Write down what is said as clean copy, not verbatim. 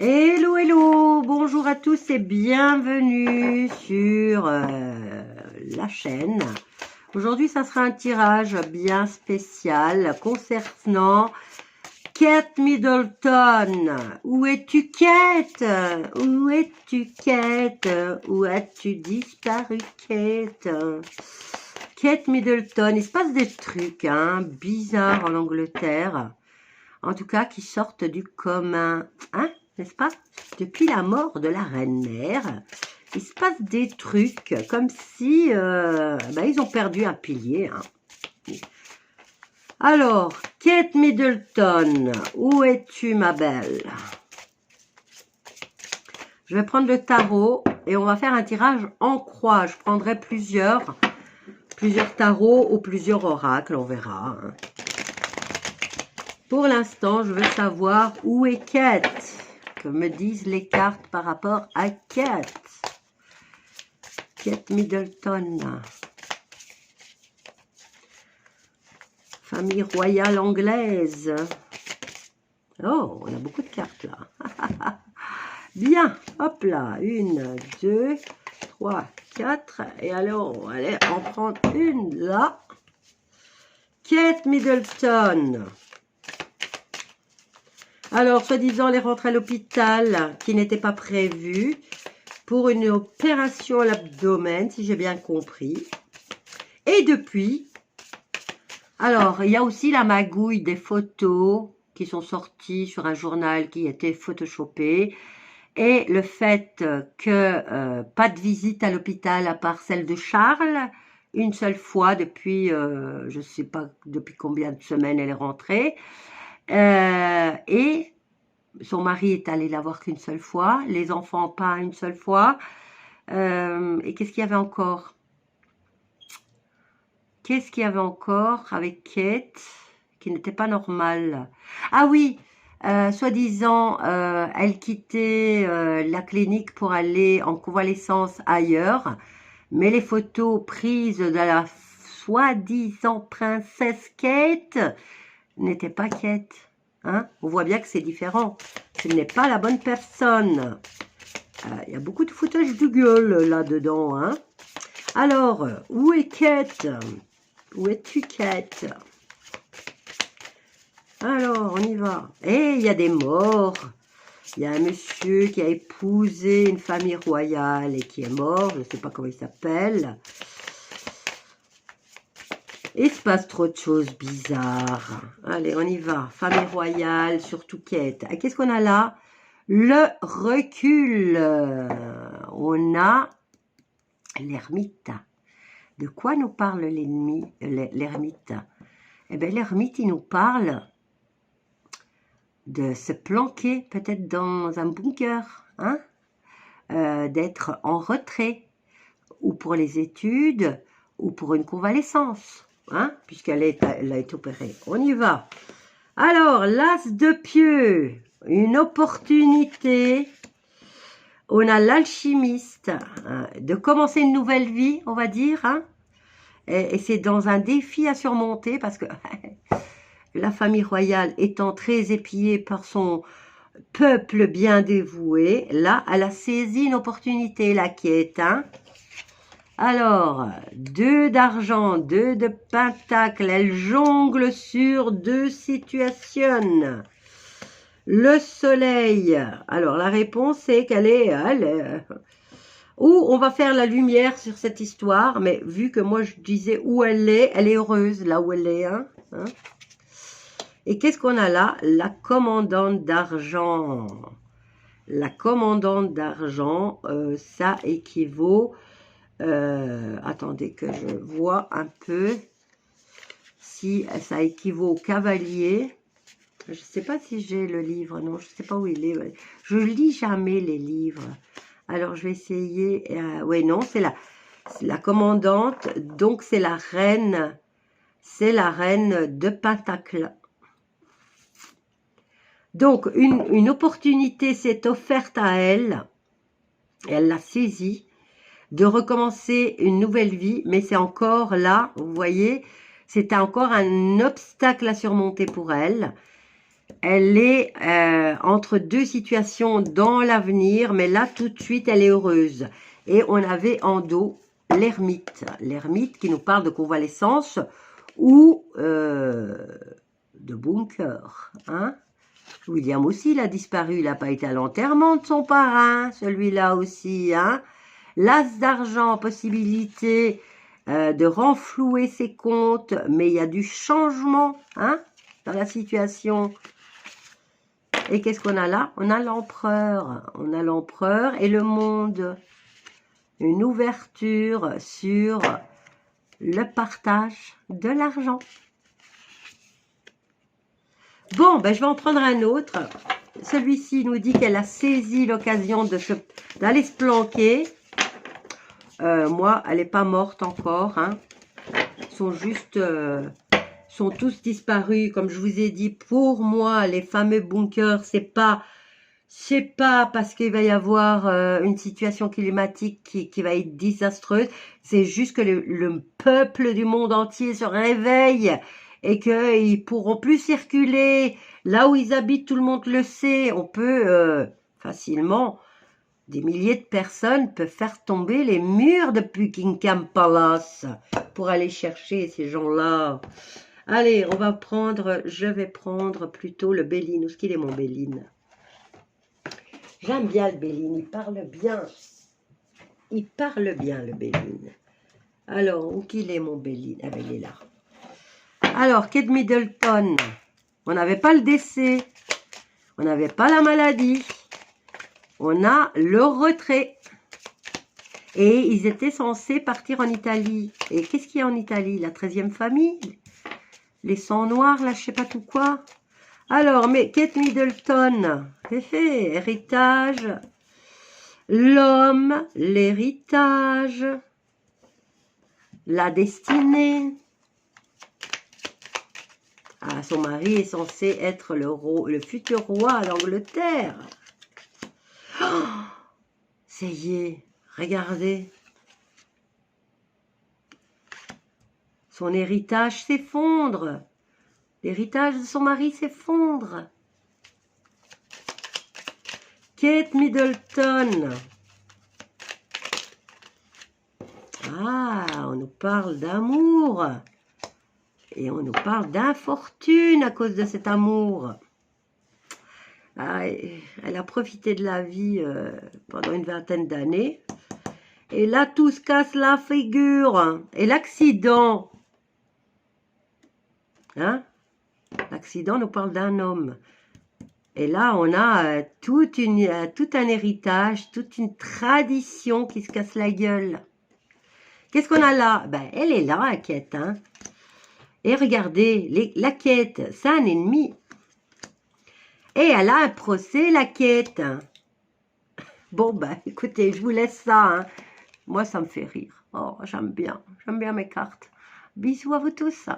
Hello, hello, bonjour à tous et bienvenue sur la chaîne. Aujourd'hui, ça sera un tirage bien spécial concernant Kate Middleton. Où es-tu, Kate? Où es-tu, Kate? Où as-tu disparu, Kate? Kate Middleton, il se passe des trucs bizarres en Angleterre. En tout cas, qui sortent du commun. N'est-ce pas? Depuis la mort de la reine-mère, il se passe des trucs comme si ils ont perdu un pilier. Alors, Kate Middleton, où es-tu, ma belle? Je vais prendre le tarot et on va faire un tirage en croix. Je prendrai plusieurs tarots ou plusieurs oracles, on verra. Pour l'instant, je veux savoir où est Kate. Que me disent les cartes par rapport à Kate. Kate Middleton. Famille royale anglaise. Oh, on a beaucoup de cartes là. Bien, hop là. 1, 2, 3, 4. Et alors, on va aller en prendre une là. Kate Middleton. Alors, soi-disant, les rentrées à l'hôpital qui n'étaient pas prévues pour une opération à l'abdomen, si j'ai bien compris. Et depuis, alors, il y a aussi la magouille des photos qui sont sorties sur un journal qui était photoshopé. Et le fait que pas de visite à l'hôpital à part celle de Charles, une seule fois depuis, je ne sais pas depuis combien de semaines elle est rentrée. Et son mari est allé la voir qu'une seule fois, les enfants pas une seule fois. Et qu'est-ce qu'il y avait encore? Qu'est-ce qu'il y avait encore avec Kate qui n'était pas normal? Ah oui, soi-disant, elle quittait la clinique pour aller en convalescence ailleurs, mais les photos prises de la soi-disant princesse Kate n'étaient pas Kate. On voit bien que c'est différent. Ce n'est pas la bonne personne. Il y a beaucoup de foutage de gueule là-dedans. Alors, où est Kate? Où es-tu, Kate? Alors, on y va. Et il y a des morts. Il y a un monsieur qui a épousé une famille royale et qui est mort. Je ne sais pas comment il s'appelle. Il se passe trop de choses bizarres. Allez, on y va. Famille royale, surtout Kate. Qu'est-ce qu'on a là? Le recul. On a l'ermite. De quoi nous parle l'ermite? Eh bien, l'ermite, il nous parle de se planquer peut-être dans un bunker, d'être en retrait, ou pour les études, ou pour une convalescence. Puisqu'elle a été opérée. On y va. Alors, l'as de pieux, une opportunité. On a l'alchimiste, de commencer une nouvelle vie, on va dire. Et c'est dans un défi à surmonter parce que la famille royale étant très épiée par son peuple bien dévoué, là, elle a saisi une opportunité, là, qui est Alors, 2 d'argent, 2 de pentacle, elle jongle sur 2 situations. Le soleil, alors la réponse est qu'elle est... Où on va faire la lumière sur cette histoire, mais vu que moi je disais où elle est heureuse là où elle est. Et qu'est-ce qu'on a là? La commandante d'argent. La commandante d'argent, ça équivaut... attendez que je vois un peu si ça équivaut au cavalier. Je ne sais pas si j'ai le livre, non, je ne sais pas où il est. Je lis jamais les livres. Alors, je vais essayer. Oui, non, c'est la commandante. Donc, c'est la reine. C'est la reine de Pentacle. Donc, une opportunité s'est offerte à elle. Elle l'a saisie. De recommencer une nouvelle vie, mais c'est encore là, vous voyez, c'était encore un obstacle à surmonter pour elle. Elle est entre deux situations dans l'avenir, mais là, tout de suite, elle est heureuse. Et on avait en dos l'ermite. L'ermite qui nous parle de convalescence ou de bunker. Hein? William aussi, il a disparu. Il n'a pas été à l'enterrement de son parrain, celui-là aussi. Hein? L'as d'argent, possibilité de renflouer ses comptes, mais il y a du changement hein, dans la situation. Et qu'est-ce qu'on a là? On a l'empereur. On a l'empereur et le monde. Une ouverture sur le partage de l'argent. Bon, ben je vais en prendre un autre. Celui-ci nous dit qu'elle a saisi l'occasion d'aller se planquer. Moi, elle n'est pas morte encore. Hein. Ils sont juste... sont tous disparus. Comme je vous ai dit, pour moi, les fameux bunkers, c'est pas parce qu'il va y avoir une situation climatique qui va être désastreuse. C'est juste que le peuple du monde entier se réveille et qu'ils pourront plus circuler. Là où ils habitent, tout le monde le sait. On peut facilement, des milliers de personnes peuvent faire tomber les murs de Buckingham Palace pour aller chercher ces gens-là. Allez, je vais prendre plutôt le Béline. Où est-ce qu'il est mon Béline? J'aime bien le Béline, il parle bien. Il parle bien le Béline. Alors, où qu'il est mon Béline? Ah ben il est là. Alors, Kate Middleton, on n'avait pas le décès, on n'avait pas la maladie, on a le retrait. Et ils étaient censés partir en Italie. Et qu'est-ce qu'il y a en Italie? La 13e famille? Les sangs noirs, là, je sais pas tout quoi. Alors, mais Kate Middleton, héritage, l'homme, l'héritage, la destinée. Ah, son mari est censé être le futur roi d'Angleterre. Oh, ça y est, regardez. Son héritage s'effondre. L'héritage de son mari s'effondre. Kate Middleton. Ah, on nous parle d'amour. Et on nous parle d'infortune à cause de cet amour. Ah, elle a profité de la vie pendant une vingtaine d'années. Et là, tout se casse la figure. Et l'accident. Hein? L'accident nous parle d'un homme. Et là, on a tout un héritage, toute une tradition qui se casse la gueule. Qu'est-ce qu'on a là? Ben, elle est là, la quête. Hein? Et regardez, la quête, c'est un ennemi. Et elle a un procès, la quête. Bon, ben, écoutez, je vous laisse ça. Hein. Moi, ça me fait rire. Oh, j'aime bien mes cartes. Bisous à vous tous.